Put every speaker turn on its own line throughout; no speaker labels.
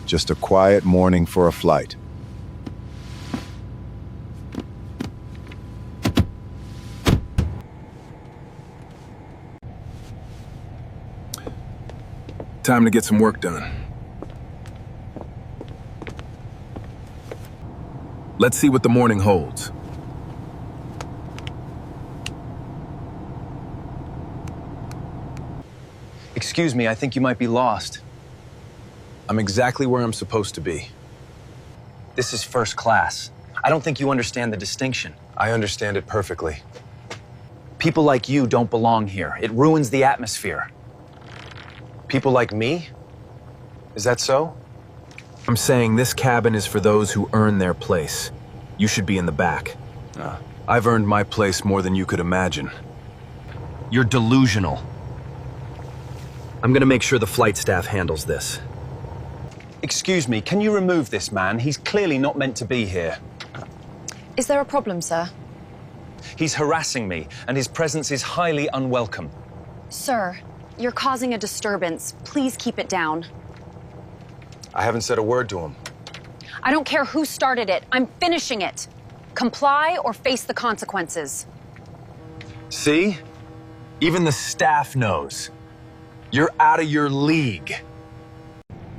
Just a quiet morning for a flight.
Time to get some work done. Let's see what the morning holds.
Excuse me, I think you might be lost.
I'm exactly where I'm supposed to be.
This is first class. I don't think you understand the distinction.
I understand it perfectly.
People like you don't belong here. It ruins the atmosphere.
People like me? Is that so? I'm saying this cabin is for those who earn their place. You should be in the back. I've earned my place more than you could imagine.
You're delusional. I'm gonna make sure the flight staff handles this. Excuse me, can you remove this man? He's clearly not meant to be here.
Is there a problem, sir?
He's harassing me, and his presence is highly unwelcome.
Sir, you're causing a disturbance. Please keep it down.
I haven't said a word to him.
I don't care who started it. I'm finishing it. Comply or face the consequences.
See? Even the staff knows. You're out of your league.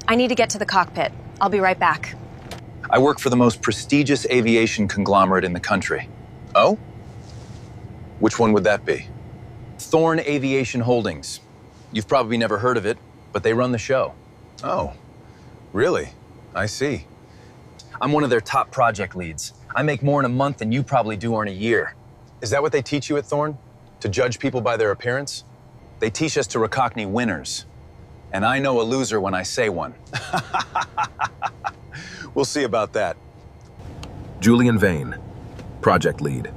I need to get to the cockpit. I'll be right back.
I work for the most prestigious aviation conglomerate in the country.
Oh? Which one would that be?
Thorne Aviation Holdings. You've probably never heard of it, but they run the show.
Oh, really? I see.
I'm one of their top project leads. I make more in a month than you probably do in a year.
Is that what they teach you at Thorne? To judge people by their appearance?
They teach us to recognize winners. And I know a loser when I say one.
We'll see about that. Julian Vane, project lead.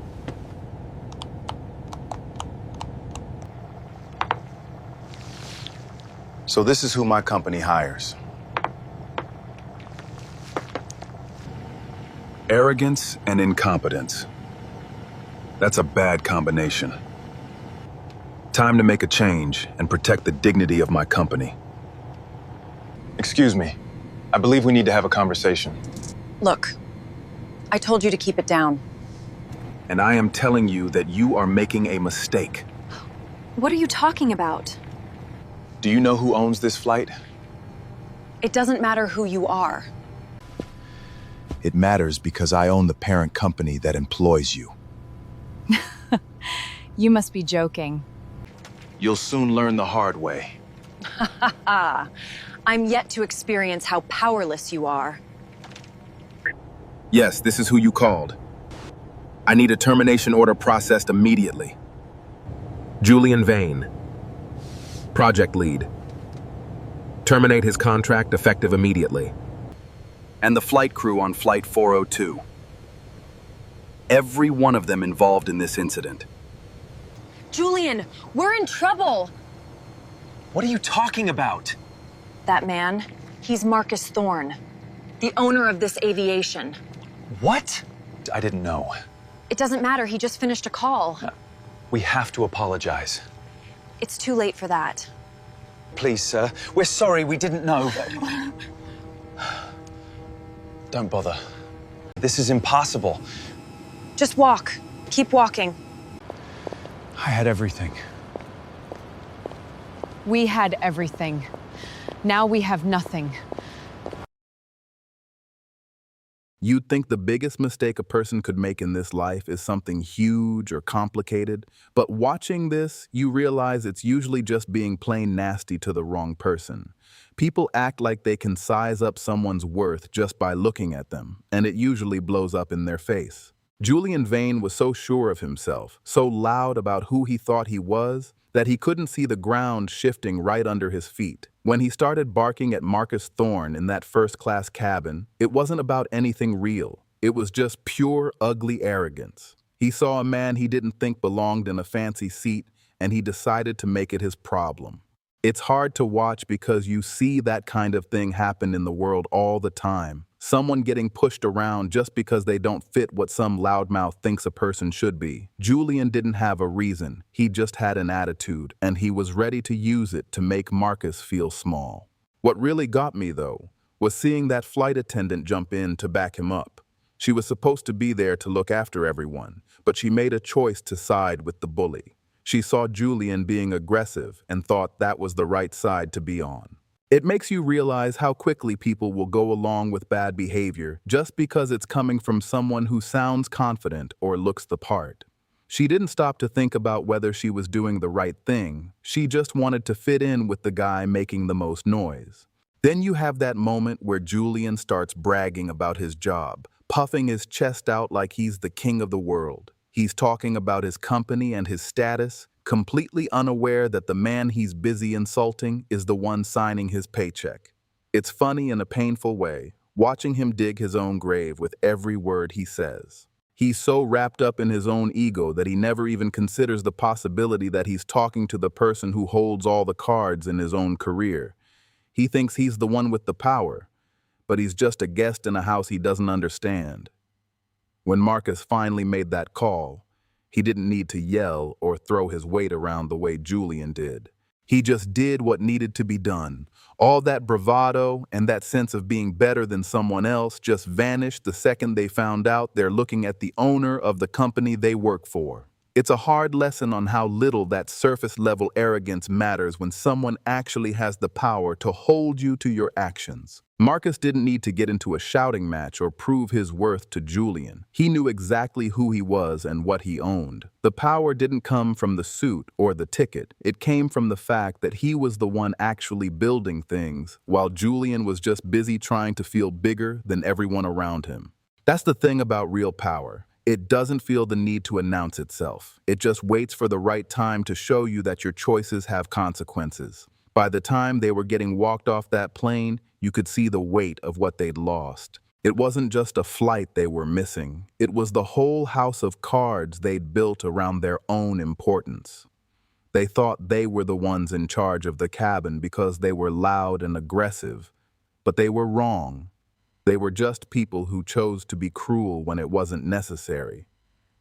So this is who my company hires.
Arrogance and incompetence. That's a bad combination. Time to make a change and protect the dignity of my company. Excuse me. I believe we need to have a conversation.
Look, I told you to keep it down.
And I am telling you that you are making a mistake.
What are you talking about?
Do you know who owns this flight?
It doesn't matter who you are.
It matters because I own the parent company that employs you.
You must be joking.
You'll soon learn the hard way.
I'm yet to experience how powerless you are.
Yes, this is who you called. I need a termination order processed immediately. Julian Vane, project lead. Terminate his contract effective immediately. And the flight crew on Flight 402. Every one of them involved in this incident.
Julian, we're in trouble.
What are you talking about?
That man, he's Marcus Thorne, the owner of this aviation.
What? I didn't know.
It doesn't matter, he just finished a call.
We have to apologize.
It's too late for that.
Please, sir. We're sorry, we didn't know. Don't bother. This is impossible.
Just walk. Keep walking.
I had everything.
We had everything. Now we have nothing.
You'd think the biggest mistake a person could make in this life is something huge or complicated, but watching this, you realize it's usually just being plain nasty to the wrong person. People act like they can size up someone's worth just by looking at them, and it usually blows up in their face. Julian Vane was so sure of himself, so loud about who he thought he was, that he couldn't see the ground shifting right under his feet. When he started barking at Marcus Thorne in that first-class cabin, it wasn't about anything real. It was just pure, ugly arrogance. He saw a man he didn't think belonged in a fancy seat, and he decided to make it his problem. It's hard to watch because you see that kind of thing happen in the world all the time. Someone getting pushed around just because they don't fit what some loudmouth thinks a person should be. Julian didn't have a reason, he just had an attitude, and he was ready to use it to make Marcus feel small. What really got me, though, was seeing that flight attendant jump in to back him up. She was supposed to be there to look after everyone, but she made a choice to side with the bully. She saw Julian being aggressive and thought that was the right side to be on. It makes you realize how quickly people will go along with bad behavior just because it's coming from someone who sounds confident or looks the part. She didn't stop to think about whether she was doing the right thing. She just wanted to fit in with the guy making the most noise. Then you have that moment where Julian starts bragging about his job, puffing his chest out like he's the king of the world. He's talking about his company and his status, completely unaware that the man he's busy insulting is the one signing his paycheck. It's funny in a painful way, watching him dig his own grave with every word he says. He's so wrapped up in his own ego that he never even considers the possibility that he's talking to the person who holds all the cards in his own career. He thinks he's the one with the power, but he's just a guest in a house he doesn't understand. When Marcus finally made that call, he didn't need to yell or throw his weight around the way Julian did. He just did what needed to be done. All that bravado and that sense of being better than someone else just vanished the second they found out they're looking at the owner of the company they work for. It's a hard lesson on how little that surface-level arrogance matters when someone actually has the power to hold you to your actions. Marcus didn't need to get into a shouting match or prove his worth to Julian. He knew exactly who he was and what he owned. The power didn't come from the suit or the ticket. It came from the fact that he was the one actually building things, while Julian was just busy trying to feel bigger than everyone around him. That's the thing about real power. It doesn't feel the need to announce itself. It just waits for the right time to show you that your choices have consequences. By the time they were getting walked off that plane, you could see the weight of what they'd lost. It wasn't just a flight they were missing. It was the whole house of cards they'd built around their own importance. They thought they were the ones in charge of the cabin because they were loud and aggressive, but they were wrong. They were just people who chose to be cruel when it wasn't necessary.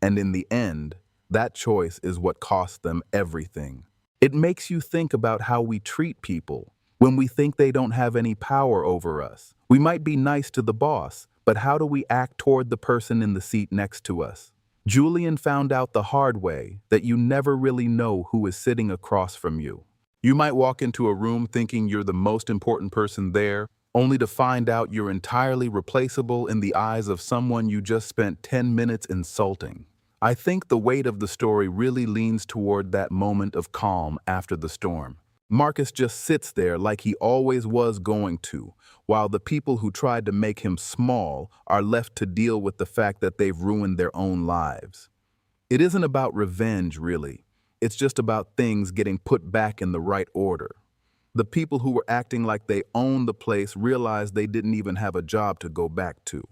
And in the end, that choice is what cost them everything. It makes you think about how we treat people. When we think they don't have any power over us, we might be nice to the boss, but how do we act toward the person in the seat next to us? Julian found out the hard way that you never really know who is sitting across from you. You might walk into a room thinking you're the most important person there, only to find out you're entirely replaceable in the eyes of someone you just spent 10 minutes insulting. I think the weight of the story really leans toward that moment of calm after the storm. Marcus just sits there like he always was going to, while the people who tried to make him small are left to deal with the fact that they've ruined their own lives. It isn't about revenge, really. It's just about things getting put back in the right order. The people who were acting like they owned the place realized they didn't even have a job to go back to.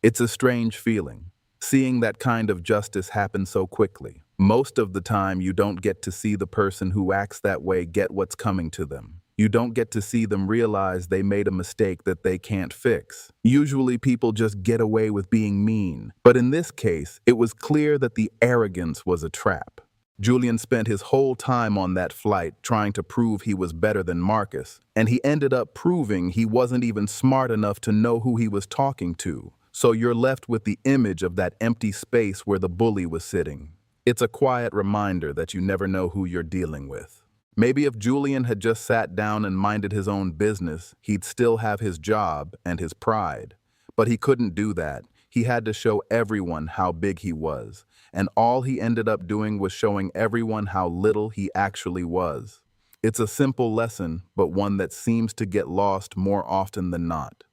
It's a strange feeling, seeing that kind of justice happen so quickly. Most of the time, you don't get to see the person who acts that way get what's coming to them. You don't get to see them realize they made a mistake that they can't fix. Usually, people just get away with being mean. But in this case, it was clear that the arrogance was a trap. Julian spent his whole time on that flight trying to prove he was better than Marcus, and he ended up proving he wasn't even smart enough to know who he was talking to. So you're left with the image of that empty space where the bully was sitting. It's a quiet reminder that you never know who you're dealing with. Maybe if Julian had just sat down and minded his own business, he'd still have his job and his pride. But he couldn't do that. He had to show everyone how big he was. And all he ended up doing was showing everyone how little he actually was. It's a simple lesson, but one that seems to get lost more often than not.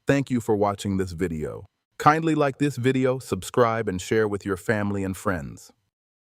Thank you for watching this video. Kindly like this video, subscribe, and share with your family and friends.